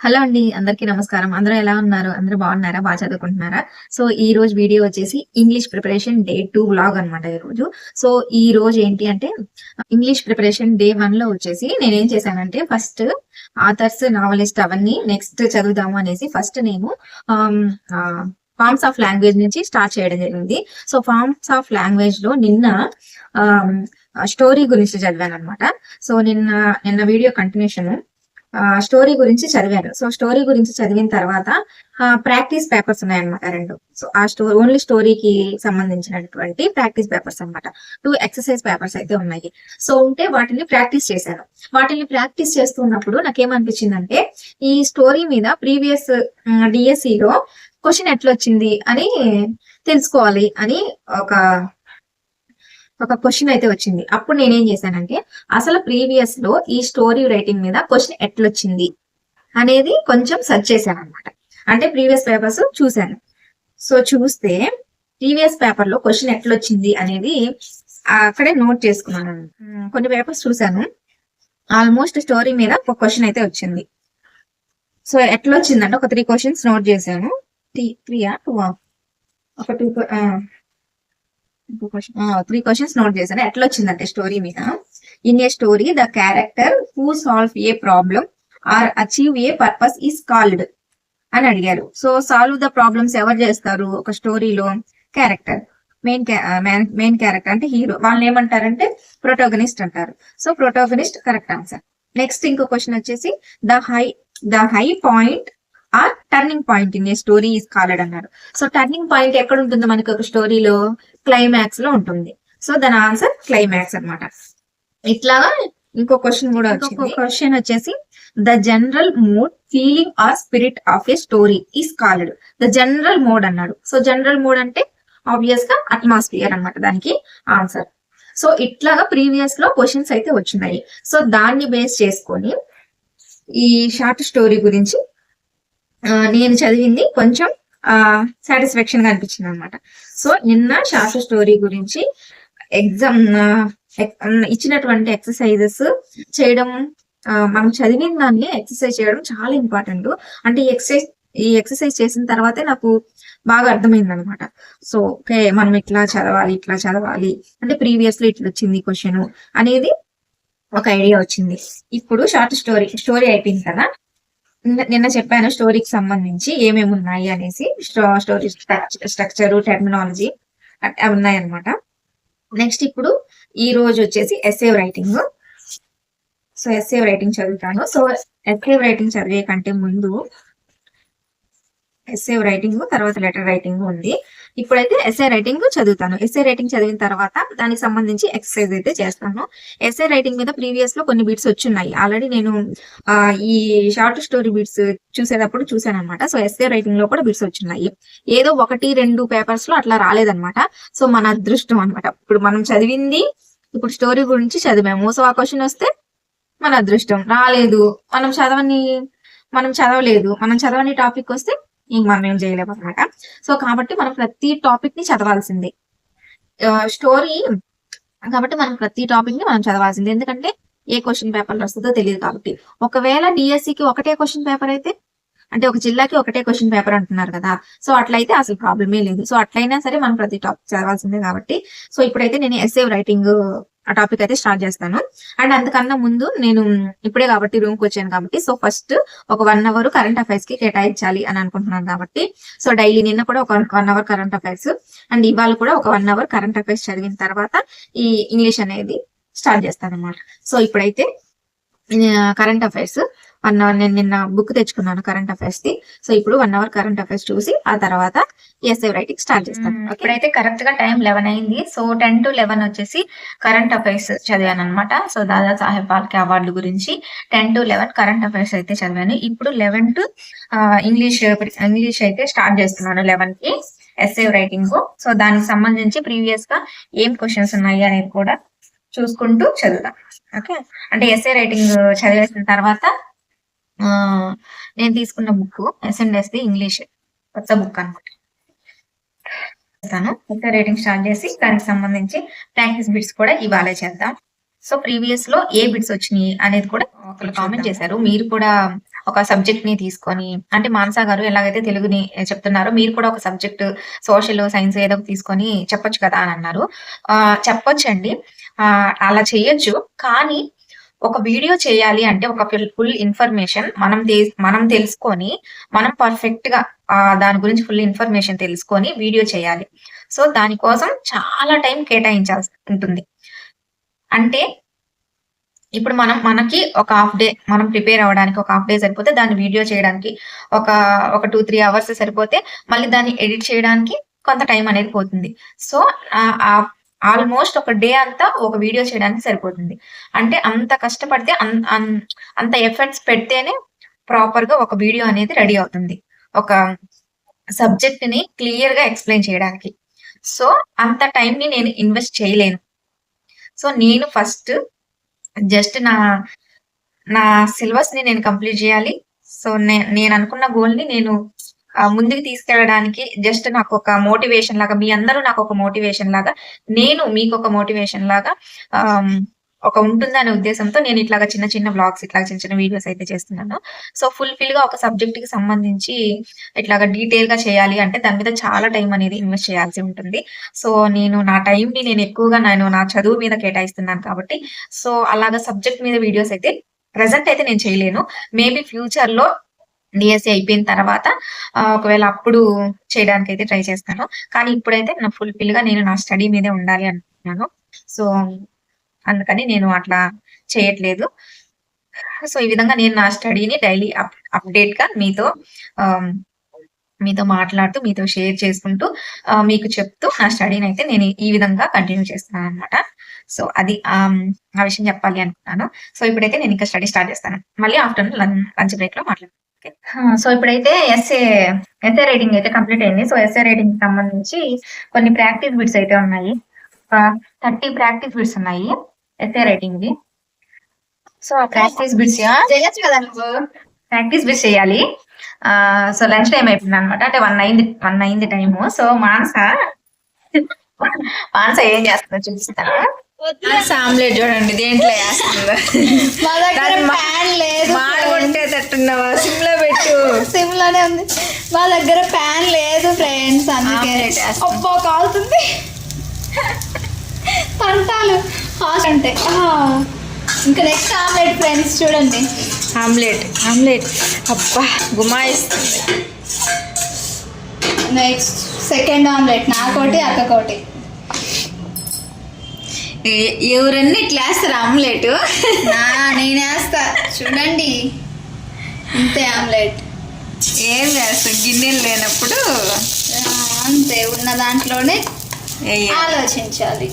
Hello అండి. అందరికీ నమస్కారం. అందరూ ఎలా ఉన్నారు? అందరూ బాగున్నారా? చదువుకుంటున్నారా? సో, ఈ రోజు వీడియో వచ్చేసి ఇంగ్లీష్ ప్రిపరేషన్ డే 2 వ్లాగ్ అనమాట ఈరోజు. సో, ఈ రోజు ఏంటి అంటే ఇంగ్లీష్ ప్రిపరేషన్ డే 1లో వచ్చేసి నేనేం చేశానంటే ఫస్ట్ ఆథర్స్, నావలిస్ట్ అవన్నీ నెక్స్ట్ చదువుదాము అనేసి ఫస్ట్ నేను ఫార్మ్స్ ఆఫ్ లాంగ్వేజ్ నుంచి స్టార్ట్ చేయడం జరిగింది. సో, ఫార్మ్స్ ఆఫ్ లాంగ్వేజ్ లో నిన్న స్టోరీ గురించి చదివాను అనమాట. సో, నిన్న వీడియో కంటిన్యూషన్ స్టోరీ గురించి చదివాను. సో స్టోరీ గురించి చదివిన తర్వాత ప్రాక్టీస్ పేపర్స్ ఉన్నాయన్నమాట 2. సో ఆ ఓన్లీ స్టోరీకి సంబంధించినటువంటి ప్రాక్టీస్ పేపర్స్ అనమాట. 2 ఎక్సర్సైజ్ పేపర్స్ అయితే ఉన్నాయి. సో ఉంటే వాటిని ప్రాక్టీస్ చేశాను. వాటిని ప్రాక్టీస్ చేస్తున్నప్పుడు నాకేమనిపించిందంటే ఈ స్టోరీ మీద ప్రీవియస్ డిఎస్సిలో క్వశ్చన్ ఎట్లొచ్చింది అని తెలుసుకోవాలి అని ఒక క్వశ్చన్ అయితే వచ్చింది. అప్పుడు నేనేం చేశానంటే అసలు ప్రీవియస్ లో ఈ స్టోరీ రైటింగ్ మీద క్వశ్చన్ ఎట్లొచ్చింది అనేది కొంచెం సెర్చ్ చేశాను అనమాట. అంటే ప్రీవియస్ పేపర్స్ చూశాను. సో చూస్తే ప్రీవియస్ పేపర్ లో క్వశ్చన్ ఎట్లొచ్చింది అనేది అక్కడే నోట్ చేసుకున్నాను. కొన్ని పేపర్స్ చూశాను. ఆల్మోస్ట్ స్టోరీ మీద ఒక క్వశ్చన్ అయితే వచ్చింది. సో ఎట్లొచ్చిందంటే ఒక 3 క్వశ్చన్స్ నోట్ చేశాను. 3 క్వశ్చన్స్ నోట్ చేశాను. ఎట్లా వచ్చిందంటే స్టోరీ మీద in a story the character who solve A problem or achieve a purpose is called అని అడిగారు. సో సాల్వ్ ద ప్రాబ్లమ్స్ ఎవరు చేస్తారు ఒక స్టోరీలో? క్యారెక్టర్, మెయిన్ క్యారెక్టర్ అంటే హీరో. వాళ్ళని ఏమంటారంటే ప్రొటాగనిస్ట్ అంటారు. So protagonist correct answer. Next ఇంకో క్వశ్చన్ వచ్చేసి ద హై పాయింట్ ఆ turning point in a story is called అన్నారు. సో టర్నింగ్ పాయింట్ ఎక్కడ ఉంటుందో మనకి ఒక స్టోరీలో క్లైమాక్స్ లో ఉంటుంది. సో దాని ఆన్సర్ క్లైమాక్స్ అనమాట. ఇట్లాగా ఇంకో క్వశ్చన్ కూడా వచ్చింది. క్వశ్చన్ వచ్చేసి the general mood, feeling or spirit of a story is called. The general mode అన్నాడు. సో జనరల్ మోడ్ అంటే ఆబ్వియస్ గా అట్మాస్ఫియర్ అనమాట దానికి ఆన్సర్. సో ఇట్లాగా ప్రీవియస్ లో క్వశ్చన్స్ అయితే వచ్చినాయి. సో దాన్ని బేస్ చేసుకొని ఈ షార్ట్ స్టోరీ గురించి నేను చదివింది కొంచెం సాటిస్ఫాక్షన్ గా అనిపించింది అనమాట. సో నిన్న షార్ట్ స్టోరీ గురించి ఎగ్జామ్ ఇచ్చినటువంటి ఎక్సర్సైజెస్ చేయడం, మనం చదివిన దాన్ని ఎక్సర్సైజ్ చేయడం చాలా ఇంపార్టెంట్. అంటే ఈ ఎక్సర్సైజ్ చేసిన తర్వాతే నాకు బాగా అర్థమైంది అనమాట. సో ఓకే మనం ఇట్లా చదవాలి అంటే ప్రీవియస్ లో ఇట్లా వచ్చింది క్వశ్చన్ అనేది ఒక ఐడియా వచ్చింది. ఇప్పుడు షార్ట్ స్టోరీ అయిపోయింది కదా. నిన్న చెప్పాను స్టోరీకి సంబంధించి ఏమేమి ఉన్నాయి అనేసి. స్టోరీ స్ట్రక్చర్, టెర్మినాలజీ అవి ఉన్నాయన్నమాట. నెక్స్ట్ ఇప్పుడు ఈ రోజు వచ్చేసి essay writing. So essay writing చదువుతాను. సో ఎస్సే రైటింగ్ చదివే కంటే ముందు ఎస్సే రైటింగ్ తర్వాత లెటర్ రైటింగ్ ఉంది. ఇప్పుడైతే ఎస్సే రైటింగ్ చదువుతాను. ఎస్సే రైటింగ్ చదివిన తర్వాత దానికి సంబంధించి ఎక్సర్సైజ్ అయితే చేస్తాను. ఎస్సే రైటింగ్ మీద ప్రీవియస్ లో కొన్ని బిట్స్ వచ్చున్నాయి. ఆల్రెడీ నేను ఈ షార్ట్ స్టోరీ బిట్స్ చూసేటప్పుడు చూసాను అనమాట. సో ఎస్సే రైటింగ్ లో కూడా బిట్స్ వచ్చున్నాయి. ఏదో 1-2 పేపర్స్ లో అట్లా రాలేదనమాట. సో మన అదృష్టం అనమాట. ఇప్పుడు మనం చదివింది ఇప్పుడు స్టోరీ గురించి చదివాము. సో ఆ క్వశ్చన్ వస్తే మన అదృష్టం. రాలేదు, మనం చదవలేదు, మనం చదవని టాపిక్ వస్తే ఇంక మనం ఏం చేయలేము అనమాట. సో కాబట్టి మనం ప్రతి టాపిక్ ని చదవాల్సిందే. స్టోరీ కాబట్టి మనం ప్రతి టాపిక్ ని మనం చదవాల్సిందే. ఎందుకంటే ఏ క్వశ్చన్ పేపర్ వస్తుందో తెలియదు కాబట్టి. ఒకవేళ డిఎస్సికి ఒకటే క్వశ్చన్ పేపర్ అయితే, అంటే ఒక జిల్లాకి ఒకటే క్వశ్చన్ పేపర్ అంటున్నారు కదా. సో అట్లయితే అసలు ప్రాబ్లమే లేదు. సో అట్లయినా సరే మనం ప్రతి టాపిక్ చదవాల్సిందే కాబట్టి. సో ఇప్పుడైతే నేను ఎస్సే రైటింగ్ ఆ టాపిక్ అయితే స్టార్ట్ చేస్తాను. అండ్ అందుకన్నా ముందు నేను ఇప్పుడే కాబట్టి రూమ్ కి వచ్చాను కాబట్టి సో ఫస్ట్ ఒక 1 అవర్ కరెంట్ అఫైర్స్ కి కేటాయించాలి అని అనుకుంటున్నాను కాబట్టి సో డైలీ నిన్న కూడా ఒక 1 అవర్ కరెంట్ అఫైర్స్ అండ్ ఇవాళ కూడా ఒక 1 అవర్ కరెంట్ అఫైర్స్ చదివిన తర్వాత ఈ ఇంగ్లీష్ అనేది స్టార్ట్ చేస్తాను అనమాట. సో ఇప్పుడైతే కరెంట్ అఫైర్స్ 1 అవర్ నేను నిన్న బుక్ తెచ్చుకున్నాను కరెంట్ అఫైర్స్ ది. సో ఇప్పుడు 1 అవర్ కరెంట్ అఫైర్స్ చూసి ఆ తర్వాత ఎస్సే రైటింగ్ స్టార్ట్ చేస్తాను. ఇప్పుడైతే కరెక్ట్ గా టైం 11 అయింది. సో 10 to 11 వచ్చేసి కరెంట్ అఫైర్స్ చదివాను అనమాట. సో దాదా సాహెబ్ ఫాల్కే అవార్డు గురించి 10 to 11 కరెంట్ అఫైర్స్ అయితే చదివాను. ఇప్పుడు 11 to ఇంగ్లీష్ అయితే స్టార్ట్ చేస్తున్నాను 11 కి ఎస్సే రైటింగ్. సో దానికి సంబంధించి ప్రీవియస్ గా ఏం క్వశ్చన్స్ ఉన్నాయి అనేది కూడా చూసుకుంటూ చదువుతాం. ఓకే అంటే ఎస్సే రైటింగ్ చదివేసిన తర్వాత నేను తీసుకున్న బుక్ ఎస్ఎండ్ఎస్ ది ఇంగ్లీష్ కొత్త బుక్ అనమాట. ఎస్సే రైటింగ్ స్టార్ట్ చేసి దానికి సంబంధించి ప్రాక్టీస్ బిట్స్ కూడా ఇవాళ చేద్దాం. సో ప్రీవియస్ లో ఏ బిట్స్ వచ్చినాయి అనేది కూడా ఒకరు కామెంట్ చేశారు. మీరు కూడా ఒక సబ్జెక్ట్ ని తీసుకొని, అంటే మానస గారు ఎలాగైతే తెలుగుని చెప్తున్నారో మీరు కూడా ఒక సబ్జెక్ట్ సోషల్, సైన్స్ ఏదో ఒకటి తీసుకొని చెప్పొచ్చు కదా అని అన్నారు. చెప్పొచ్చండి. అలా చేయొచ్చు. కానీ ఒక వీడియో చేయాలి అంటే ఒక ఫుల్ ఇన్ఫర్మేషన్ మనం తెలుసుకొని, మనం పర్ఫెక్ట్‌గా దాని గురించి ఫుల్ ఇన్ఫర్మేషన్ తెలుసుకొని వీడియో చేయాలి. సో, దానికోసం చాలా టైం కేటాయించాల్సి ఉంటుంది. అంటే ఇప్పుడు మనకి ఒక హాఫ్ డే మనం ప్రిపేర్ అవ్వడానికి ఒక హాఫ్ డే సరిపోతే, దాన్ని వీడియో చేయడానికి ఒక 2, 3 అవర్స్ సరిపోతే, మళ్ళీ దాన్ని ఎడిట్ చేయడానికి కొంత టైం అనేది పోతుంది. సో, ఆల్మోస్ట్ ఒక డే అంతా ఒక వీడియో చేయడానికి సరిపోతుంది. అంటే అంత కష్టపడితే అంత ఎఫర్ట్స్ పెడితేనే ప్రాపర్‌గా ఒక వీడియో అనేది రెడీ అవుతుంది. ఒక సబ్జెక్ట్‌ని క్లియర్‌గా ఎక్స్‌ప్లెయిన్ చేయడానికి. సో, అంత టైంని నేను ఇన్వెస్ట్ చేయలేను. సో, నేను ఫస్ట్ జస్ట్ నా సిలబస్‌ని నేను కంప్లీట్ జేయాలి. సో, నేననుకున్న గోల్‌ని నేను ముందుకు తీసుకెళ్ళడానికి జస్ట్ నాకొక మోటివేషన్ లాగా, మీ అందరూ నాకొక మోటివేషన్ లాగా, నేను మీకొక మోటివేషన్ లాగా ఒక ఉంటుందనే ఉద్దేశంతో నేను ఇట్లాగా చిన్న చిన్న వ్లాగ్స్, ఇట్లాగా చిన్న చిన్న వీడియోస్ అయితే చేస్తున్నాను. సో, ఫుల్‌ఫిల్‌గా ఒక సబ్జెక్ట్‌కి సంబంధించి ఇట్లాగా డీటెయిల్‌గా చేయాలి అంటే దాని మీద చాలా టైం అనేది ఇన్వెస్ట్ చేయాల్సి ఉంటుంది. సో, నేను నా టైంని ఎక్కువగా నా చదువు మీద కేటాయిస్తున్నాను కాబట్టి, సో, అలాగా సబ్జెక్ట్ మీద వీడియోస్ అయితే ప్రెజెంట్ అయితే నేను చేయలేను. మేబీ ఫ్యూచర్‌లో డీఎస్సీ అయిపోయిన తర్వాత ఒకవేళ అప్పుడు చేయడానికైతే ట్రై చేస్తాను. కానీ ఇప్పుడైతే ఫుల్‌ఫిల్‌గా నేను నా స్టడీ మీదే ఉండాలి అనుకుంటున్నాను. సో, అందుకని నేను అట్లా చేయట్లేదు. సో, ఈ విధంగా నేను నా స్టడీని డైలీ అప్‌డేట్‌గా మీతో మాట్లాడుతూ, మీతో షేర్ చేసుకుంటూ, మీకు చెప్తూ నా స్టడీనైతే నేను ఈ విధంగా కంటిన్యూ చేస్తున్నాననమాట. సో, అది ఆ విషయం చెప్పాలి అనుకున్నాను. సో, ఇప్పుడైతే నేను ఇంకా స్టడీ స్టార్ట్ చేస్తాను. మళ్ళీ ఆఫ్టర్‌నూన్ లంచ్ బ్రేక్‌లో మాట్లాడతాను. ఓకే. సో, ఇప్పుడైతే ఎస్సే రైటింగ్ అయితే కంప్లీట్ అయింది. సో, ఎస్సే రైటింగ్‌కి సంబంధించి కొన్ని ప్రాక్టీస్ బిట్స్ అయితే ఉన్నాయి. 30 ప్రాక్టీస్ బిట్స్ ఉన్నాయి ఎస్సే రైటింగ్‌వి. సో, ఆ ప్రాక్టీస్ బిట్స్ చేయొచ్చు కదా నువ్వు. ప్రాక్టీస్ బిట్స్ చేయాలి. సో, లంచ్ టైమ్ అయిపోయిందనమాట. అంటే 1 అయింది టైము. సో, మానస ఏం చేస్తుందో చూపిస్తాను. ఆమ్లెట్ చూడండి దేంట్లో వేస్తుందో. మా దగ్గర దాన్ని ప్యాన్ లేదు. మాడుకుంటేటట్టున్నావా? సిమ్ లో పెట్టు. సిమ్ లోనే ఉంది. మా దగ్గర ప్యాన్ లేదు ఫ్రెండ్స్, అందుకే ఆమ్లెట్ వేస్తాం. అబ్బో కాలుతుంది. తంటాలు హాట్ అంటే ఇంకా నెక్స్ట్ ఆమ్లెట్ ఫ్రెండ్స్ చూడండి. ఆమ్లెట్ అబ్బా గుమాయిస్తుంది. నెక్స్ట్ సెకండ్ ఆమ్లెట్ నాకోటి అక్కకోటి. ఎవరన్నీ ఇట్లా వేస్తారు ఆమ్లెట్? నేనేస్తా చూడండి. అంతే ఆమ్లెట్. ఏం వేస్తాం గిన్నెలు లేనప్పుడు? అంతే, ఉన్న దాంట్లోనే ఆలోచించాలి.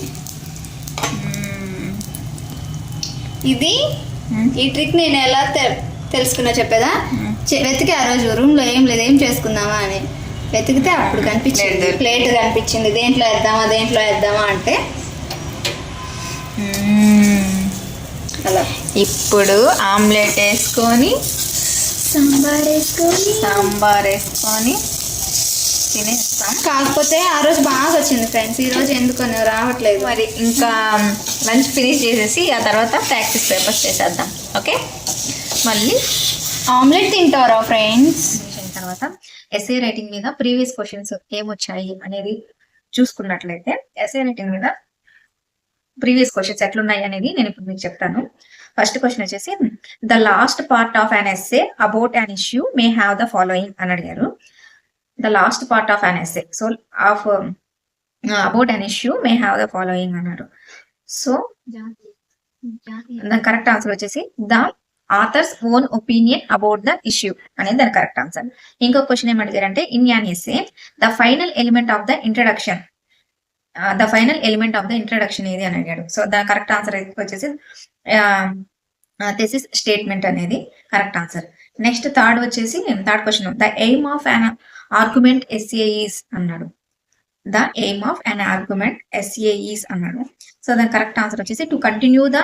ఇది ఈ ట్రిక్ నేను ఎలా తెలుసుకున్నా చెప్పేదా? వెతికి ఆ రోజు రూమ్లో ఏం లేదు, ఏం చేసుకుందామా అని వెతికితే అప్పుడు కనిపించింది. ప్లేట్ కనిపించింది. దేంట్లో వేద్దామా అంటే అలా. ఇప్పుడు ఆమ్లెట్ వేసుకొని సాంబార్ వేసుకొని తినేస్తాం. కాకపోతే ఆ రోజు బాగా వచ్చింది ఫ్రెండ్స్, ఈ రోజు ఎందుకో రావట్లేదు. మరి ఇంకా లంచ్ ఫినిష్ చేసేసి ఆ తర్వాత ప్రాక్టీస్ పేపర్స్ చేసేద్దాం. ఓకే, మళ్ళీ ఆమ్లెట్ తింటారా ఫ్రెండ్స్? తర్వాత ఎస్ఏ రైటింగ్ మీద ప్రీవియస్ క్వశ్చన్స్ ఏమొచ్చాయి అనేది చూసుకున్నట్లయితే, ఎస్ఏ రైటింగ్ మీద ప్రీవియస్ క్వశ్చన్స్ ఎట్లున్నాయి అనేది నేను ఇప్పుడు మీకు చెప్తాను. ఫస్ట్ క్వశ్చన్ వచ్చేసి, the last part of an essay about an issue may have the following అని అడిగారు. The last part of an essay, so of about an issue may have the following అన్నారు. సో దాని correct answer వచ్చేసి the author's own opinion about the issue అనేది దాని correct answer. ఇంకో question ఏమడిగారంటే, in an essay the final element of the introduction ఏది అని అడిగాడు. సో దాని కరెక్ట్ ఆన్సర్ వచ్చేసి థెసిస్ స్టేట్మెంట్ అనేది correct answer. Next third question, the aim of an argument essay is అన్నాడు. The aim of an argument essay is అన్నాడు. So దాని correct answer వచ్చేసి to continue the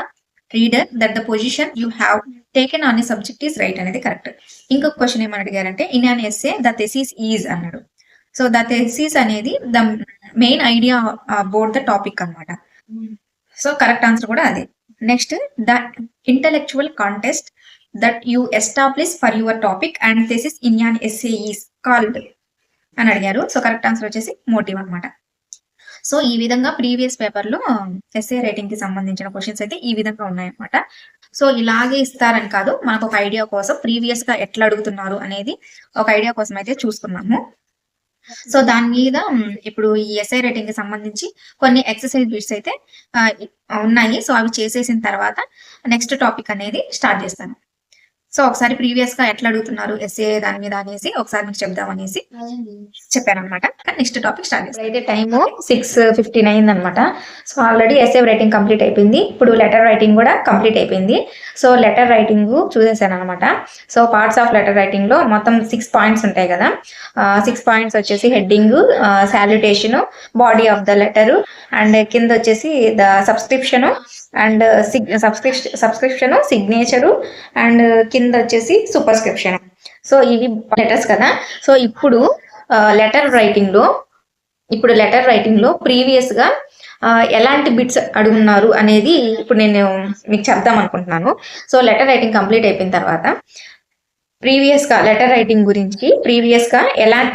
reader that the position you have taken on a subject is right అనేది correct. ఇంకొక question ఏమని అడిగారంటే, in an essay the thesis is అన్నాడు. So the thesis అనేది the main idea about the topic అనమాట. So correct answer కూడా అదే. Next, the intellectual context that you establish for your topic and thesis in an essay is called అని అడిగారు. So correct answer వచ్చేసి motive అన్నమాట. So ఈ విధంగా previous paper లో ఎస్ఏ రైటింగ్ కి సంబంధించిన క్వశ్చన్స్ అయితే ఈ విధంగా ఉన్నాయన్నమాట. సో ఇలాగే ఇస్తారని కాదు, మనకు ఒక ఐడియా కోసం ప్రీవియస్ గా ఎట్లా అడుగుతున్నారు అనేది ఒక ఐడియా కోసం అయితే చూసుకున్నాము. సో దాని మీద ఇప్పుడు ఈ ఎస్ఐ రైటింగ్ కి సంబంధించి కొన్ని ఎక్సర్సైజ్ బిట్స్ అయితే ఉన్నాయి. సో అవి చేసేసిన తర్వాత నెక్స్ట్ టాపిక్ అనేది స్టార్ట్ చేస్తాను. సో ఒకసారి ప్రీవియస్ గా ఎట్లా అడుగుతున్నారు ఎస్ఏ దాని మీద అనేసి ఒకసారి మీకు చెప్దాం అనేసి చెప్పాను అనమాట. నెక్స్ట్ టాపిక్ స్టార్ట్ చేస్తాను. అయితే టైమ్ 6:59 అనమాట. So already SA writing complete అయిపోయింది. ఇప్పుడు లెటర్ రైటింగ్ కూడా కంప్లీట్ అయిపోయింది. సో లెటర్ రైటింగ్ చూసేసాను అనమాట. So parts of letter writing లో మొత్తం 6 పాయింట్స్ ఉంటాయి కదా. 6 పాయింట్స్ వచ్చేసి heading, salutation, body of the letter, and కింద వచ్చేసి the subscription and subscription, signature, and కింద వచ్చేసి సూపర్స్క్రిప్షన్. సో ఇవి లెటర్స్ కదా. సో ఇప్పుడు లెటర్ రైటింగ్ లో ప్రీవియస్ గా ఎలాంటి బిట్స్ అడుగున్నారు అనేది ఇప్పుడు నేను మీకు చెప్దాం అనుకుంటున్నాను. సో లెటర్ రైటింగ్ కంప్లీట్ అయిపోయిన తర్వాత ప్రీవియస్ గా లెటర్ రైటింగ్ గురించి ప్రీవియస్ గా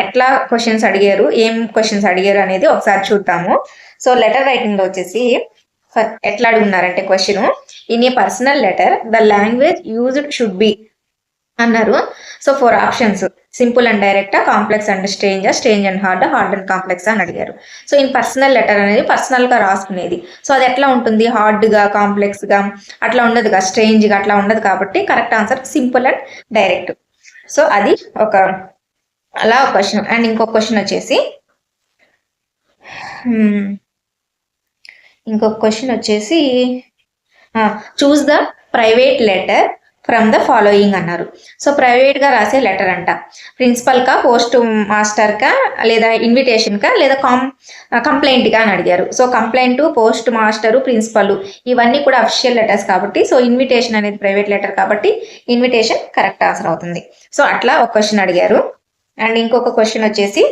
ఎట్లా క్వశ్చన్స్ అడిగారు, ఏం క్వశ్చన్స్ అడిగారు అనేది ఒకసారి చూద్దాము. సో లెటర్ రైటింగ్ లో వచ్చేసి ఎట్లా అడుగున్నారంటే question, in a personal letter the language used should be అన్నారు. So 4 options, simple and direct, complex and strange, strange and hard, hard and complex అని అడిగారు. సో ఇన్ పర్సనల్ లెటర్ అనేది personal గా రాసుకునేది. సో అది ఎట్లా ఉంటుంది, హార్డ్ గా, కాంప్లెక్స్ గా అట్లా ఉండదుగా, స్ట్రేంజ్ గా అట్లా ఉండదు. కాబట్టి correct answer simple and direct. So అది ఒక క్వశ్చన్. అండ్ ఇంకొక క్వశ్చన్ వచ్చేసి choose the private letter from the following అన్నారు. సో ప్రైవేట్ గా రాసే లెటర్ అంట, ప్రిన్సిపల్ కా, పోస్ట్ మాస్టర్ కా, లేదా ఇన్విటేషన్ కా, లేదా కంప్లైంట్ గా అని అడిగారు. So complaint, post master, principal ఇవన్నీ కూడా అఫిషియల్ లెటర్స్ కాబట్టి, సో ఇన్విటేషన్ అనేది ప్రైవేట్ లెటర్ కాబట్టి ఇన్విటేషన్ కరెక్ట్ ఆన్సర్ అవుతుంది. సో అట్లా ఒక క్వశ్చన్ అడిగారు. అండ్ ఇంకొక క్వశ్చన్ వచ్చేసి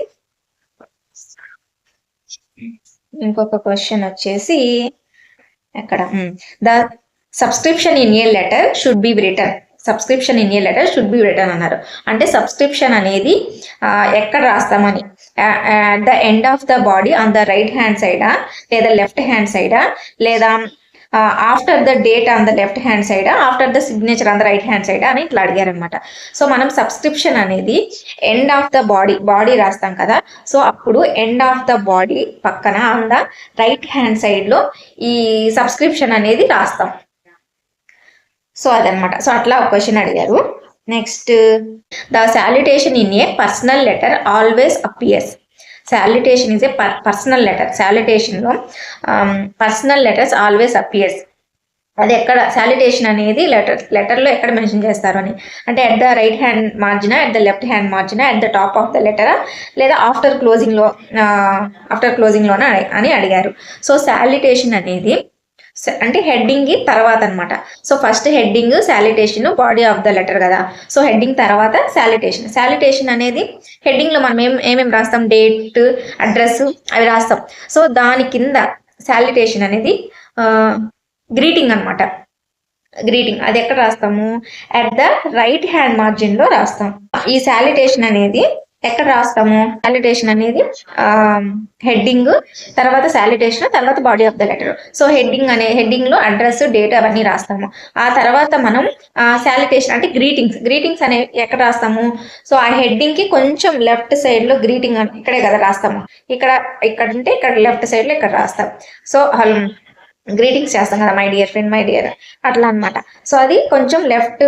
ఎక్కడ, the subscription in a letter should be written అన్నారు. అంటే సబ్స్క్రిప్షన్ అనేది ఎక్కడ రాస్తామని, at the end of the body on the right hand సైడా, లేదా లెఫ్ట్ హ్యాండ్ సైడా, లేదా after the date on the left hand side, after the signature on the right hand side అని ఇట్లా అడిగారు అనమాట. సో మనం సబ్స్క్రిప్షన్ అనేది ఎండ్ ఆఫ్ ద బాడీ రాస్తాం కదా. సో అప్పుడు ఎండ్ ఆఫ్ ద బాడీ పక్కన on the right hand side లో ఈ సబ్స్క్రిప్షన్ అనేది రాస్తాం. సో అదనమాట. సో అట్లా ఒక క్వశ్చన్ అడిగారు. Next, the salutation in a personal letter always appears. Salutation is a personal letter. Salutation లో పర్సనల్ లెటర్స్ ఆల్వేస్ అపియర్స్. అది ఎక్కడ, సాల్యుటేషన్ అనేది లెటర్ లో ఎక్కడ మెన్షన్ చేస్తారు అని, అంటే at the right hand margin, at the left hand margin, at the top of the letter, లేదా ఆఫ్టర్ క్లోజింగ్ లోనా అని అడిగారు. సో సాల్యుటేషన్ అనేది అంటే హెడ్డింగ్ తర్వాత అనమాట. So first heading, salutation, body of the letter కదా. సో హెడ్డింగ్ తర్వాత సాల్యుటేషన్ అనేది హెడ్డింగ్ లో మనం ఏమేమి రాస్తాం, డేట్, అడ్రస్ అవి రాస్తాం. సో దాని కింద సాల్యుటేషన్ అనేది గ్రీటింగ్ అనమాట. గ్రీటింగ్ అది ఎక్కడ రాస్తాము, at the right hand margin లో రాస్తాం. ఈ సాల్యుటేషన్ అనేది ఎక్కడ రాస్తాము, సాల్యుటేషన్ అనేది హెడ్డింగ్ తర్వాత సాల్యుటేషన్ తర్వాత body of the letter. So heading లో అడ్రస్, డేట్ అవన్నీ రాస్తాము. ఆ తర్వాత మనం సాల్యుటేషన్ అంటే గ్రీటింగ్స్ అనేవి ఎక్కడ రాస్తాము, సో ఆ హెడ్డింగ్ కి కొంచెం లెఫ్ట్ సైడ్ లో గ్రీటింగ్ ఇక్కడే కదా రాస్తాము. ఇక్కడ ఉంటే ఇక్కడ లెఫ్ట్ సైడ్ లో ఇక్కడ రాస్తాం. సో గ్రీటింగ్స్ చేస్తాం కదా, my dear friend, my dear అట్లా అనమాట. సో అది కొంచెం లెఫ్ట్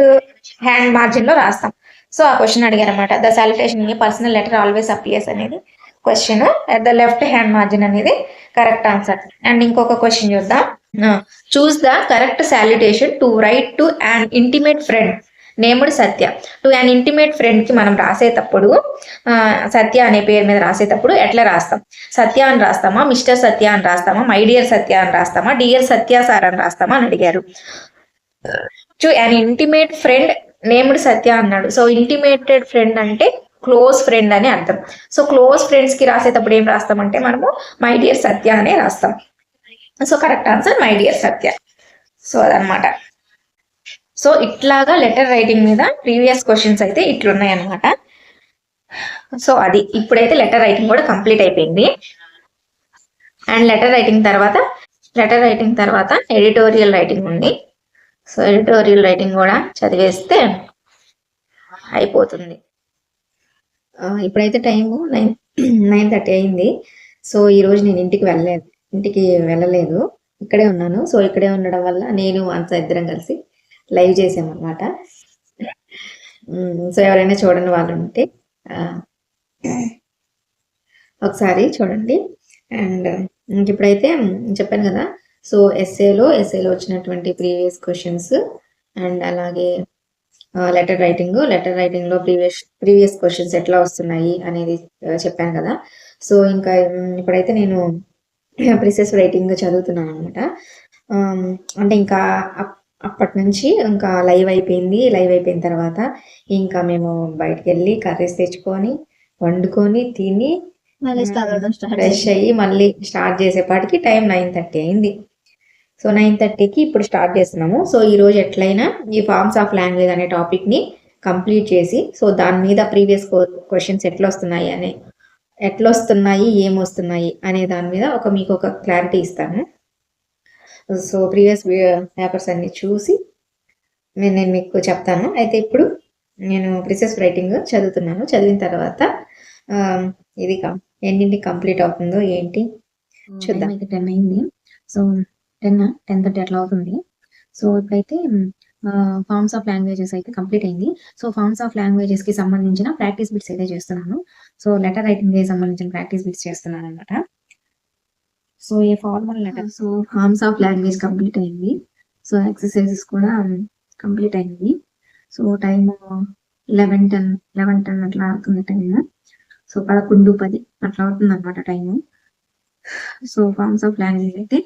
హ్యాండ్ మార్జిన్ లో రాస్తాం. సో ఆ క్వశ్చన్ అడిగారు అనమాట. The salutation in a personal letter always appears అనేది question. At the left hand margin అనేది కరెక్ట్ ఆన్సర్. అండ్ ఇంకొక క్వశ్చన్ చూద్దాం. Choose the correct salutation to write to an intimate friend named Satya. To an intimate friend కి మనం రాసేటప్పుడు, సత్య అనే పేరు మీద రాసేటప్పుడు ఎట్లా రాస్తాం, సత్య అని రాస్తామా, మిస్టర్ సత్య అని రాస్తామా, మై డియర్ సత్య అని రాస్తామా, డియర్ సత్య సార్ అని రాస్తామా అని అడిగారు. To an intimate friend named Satya అన్నాడు. సో ఇంటిమేటెడ్ ఫ్రెండ్ అంటే క్లోజ్ ఫ్రెండ్ అని అర్థం. సో క్లోజ్ ఫ్రెండ్స్ కి రాసేటప్పుడు ఏం రాస్తామంటే మనము మై డియర్ సత్య అనే రాస్తాం. So correct answer my dear Satya. So అదనమాట. సో ఇట్లాగా లెటర్ రైటింగ్ మీద ప్రీవియస్ క్వశ్చన్స్ అయితే ఇట్లున్నాయి అనమాట. సో అది ఇప్పుడైతే లెటర్ రైటింగ్ కూడా కంప్లీట్ అయిపోయింది. అండ్ లెటర్ రైటింగ్ తర్వాత ఎడిటోరియల్ రైటింగ్ ఉంది. సో ఎడిటోరియల్ రైటింగ్ కూడా చదివేస్తే అయిపోతుంది. ఇప్పుడైతే టైము 9:30 అయింది. సో ఈరోజు నేను ఇంటికి వెళ్ళలేదు, ఇక్కడే ఉన్నాను. సో ఇక్కడే ఉండడం వల్ల నేను అంత ఇద్దరం కలిసి లైవ్ చేసామన్నమాట. సో ఎవరైనా చూడని వాళ్ళు ఉంటే ఒకసారి చూడండి. అండ్ ఇప్పుడైతే చెప్పాను కదా, సో ఎస్ఏలో వచ్చినటువంటి ప్రీవియస్ క్వశ్చన్స్ అండ్ అలాగే లెటర్ రైటింగ్లో ప్రీవియస్ క్వశ్చన్స్ ఎట్లా వస్తున్నాయి అనేది చెప్పాను కదా. సో ఇంకా ఇప్పుడైతే నేను ప్రీవియస్ రైటింగ్ చదువుతున్నాను అనమాట. అంటే ఇంకా అప్పటి నుంచి ఇంకా లైవ్ అయిపోయిన తర్వాత ఇంకా మేము బయటకు వెళ్ళి కర్రీస్ తెచ్చుకొని వండుకొని తిని ఫ్రెష్ అయ్యి మళ్ళీ స్టార్ట్ చేసేపాటికి టైం 9:30 అయింది. సో 9:30కి ఇప్పుడు స్టార్ట్ చేస్తున్నాము. సో ఈ రోజు ఎట్లయినా ఈ ఫార్మ్స్ ఆఫ్ లాంగ్వేజ్ అనే టాపిక్ ని కంప్లీట్ చేసి, సో దాని మీద ప్రీవియస్ క్వశ్చన్స్ ఎట్లొస్తున్నాయి ఏమొస్తున్నాయి అనే దాని మీద మీకు ఒక క్లారిటీ ఇస్తాను. సో ప్రీవియస్ పేపర్స్ అన్ని చూసి నేను మీకు చెప్తాను. అయితే ఇప్పుడు నేను ప్రీవియస్ రైటింగ్ చదువుతున్నాను. చదివిన తర్వాత ఇది ఎన్నింటికి కంప్లీట్ అవుతుందో ఏంటి చూద్దాం. అయితే 10 అయింది. సో 10:30 అట్లా అవుతుంది. సో ఇప్పుడైతే ఫార్మ్స్ ఆఫ్ లాంగ్వేజెస్ అయితే కంప్లీట్ అయింది. సో ఫార్మ్స్ ఆఫ్ లాంగ్వేజెస్ కి సంబంధించిన ప్రాక్టీస్ బిట్స్ అయితే చేస్తున్నాను. సో లెటర్ రైటింగ్ కి సంబంధించిన ప్రాక్టీస్ బిట్స్ చేస్తున్నాను అనమాట. So a formal letter, so forms of language complete అయింది. సో ఎక్సర్సైజెస్ కూడా కంప్లీట్ అయింది. సో టైమ్ 11:10 అట్లా అవుతుంది టైము. సో 11:10 అట్లా అవుతుంది అనమాట time. So forms of language అయితే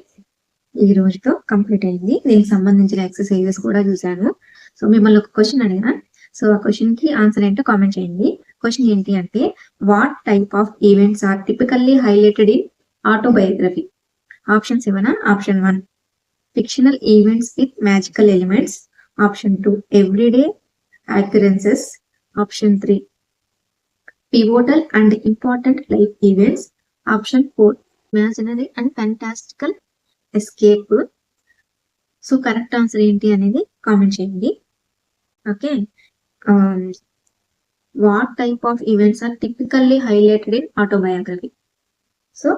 ఈ రోజుతో కంప్లీట్ అయింది. దీనికి సంబంధించిన ఎక్సర్సైజెస్ కూడా చూశాను. సో మిమ్మల్ని ఒక క్వశ్చన్ అడిగినా, సో ఆ క్వశ్చన్ కి ఆన్సర్ ఏంటో కామెంట్ చేయండి. క్వశ్చన్ ఏంటి అంటే, what type of events are typically highlighted in autobiography? Options ఇవ్వనా? Option 1 fictional events with magical elements. Option 2 everyday occurrences. Option 3 pivotal and important life events. Option 4 imaginary and fantastical escape. So correct answer ఏంటి అనేది comment చేయండి. Okay, what type of events are typically highlighted in autobiography? So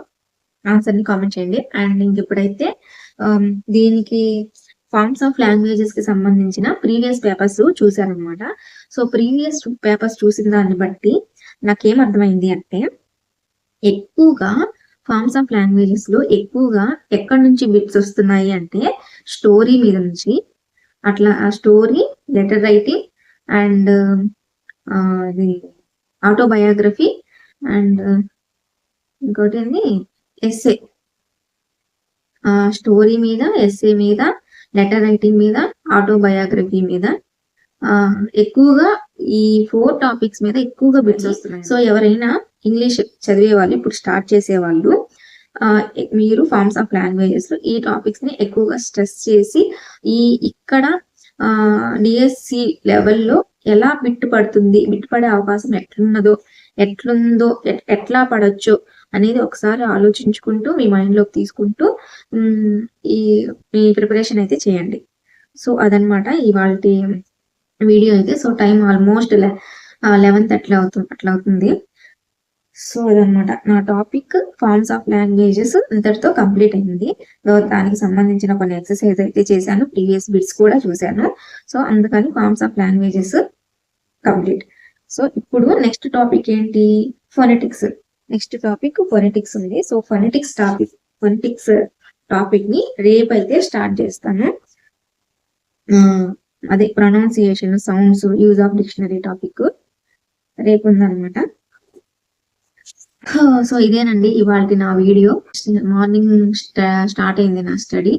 answer ని comment చేయండి. And ఇంక ఇప్పుడైతే దీనికి forms of languages కి సంబంధించిన ప్రీవియస్ పేపర్స్ చూసారనమాట. సో ప్రీవియస్ పేపర్స్ చూసిన దాన్ని బట్టి నాకేం అర్థమైంది అంటే, ఎక్కువగా ఫార్మ్స్ ఆఫ్ లాంగ్వేజెస్ లో ఎక్కువగా ఎక్కడి నుంచి బిట్స్ వస్తున్నాయి అంటే స్టోరీ మీద నుంచి. అట్లా ఆ story, letter writing and autobiography and ఇంకోటి ఏంది ఎస్ఏ. స్టోరీ మీద, ఎస్ఏ మీద, లెటర్ రైటింగ్ మీద, ఆటోబయోగ్రఫీ మీద ఎక్కువగా ఈ 4 టాపిక్స్ మీద ఎక్కువగా బిట్స్ వస్తున్నాయి. సో ఎవరైనా ఇంగ్లీష్ చదివే వాళ్ళు, ఇప్పుడు స్టార్ట్ చేసే వాళ్ళు, మీరు ఫార్మ్స్ ఆఫ్ లాంగ్వేజెస్ లో ఈ టాపిక్స్ ని ఎక్కువగా స్ట్రెస్ చేసి ఇక్కడ డిఎస్సి లెవెల్లో ఎలా బిట్ పడే అవకాశం ఎట్లుందో ఎట్లా పడొచ్చు అనేది ఒకసారి ఆలోచించుకుంటూ మీ మైండ్ లోకి తీసుకుంటూ మీ ప్రిపరేషన్ అయితే చేయండి. సో అదనమాట ఇవాళ వీడియో అయితే. సో టైం ఆల్మోస్ట్ 11:30 అట్లా అవుతుంది. సో అదనమాట నా టాపిక్. ఫార్మ్స్ ఆఫ్ లాంగ్వేజెస్ ఇంతటితో కంప్లీట్ అయింది. దానికి సంబంధించిన కొన్ని ఎక్సర్సైజ్ అయితే చేశాను, ప్రీవియస్ బిట్స్ కూడా చూశాను. సో అందుకని forms of languages complete. So ఇప్పుడు నెక్స్ట్ టాపిక్ ఏంటి? ఫొనెటిక్స్. నెక్స్ట్ టాపిక్ ఫొనెటిక్స్ ఉంది. సో ఫొనెటిక్స్ టాపిక్ ని రేపు అయితే స్టార్ట్ చేస్తాను. అదే pronunciation, sounds, use of dictionary topic రేపు ఉందన్నమాట. సో ఇదేనండి ఇవాళ నా వీడియో. మార్నింగ్ స్టార్ట్ అయింది నా స్టడీ.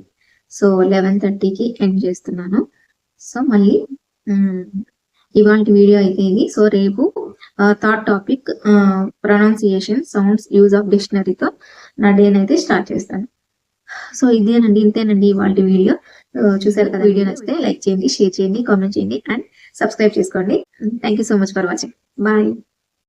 సో 11:30కి ఎండ్ చేస్తున్నాను. సో మళ్ళీ ఇవాళ వీడియో అయితే ఇది. సో రేపు third topic pronunciation, sounds, use of డిక్షనరీతో నా డేని అయితే స్టార్ట్ చేస్తాను. సో ఇంతేనండి ఇవాళ వీడియో. చూసారు కదా, వీడియో నచ్చితే లైక్ చేయండి, షేర్ చేయండి, కామెంట్ చేయండి అండ్ సబ్స్క్రైబ్ చేసుకోండి. Thank you so much for watching. Bye.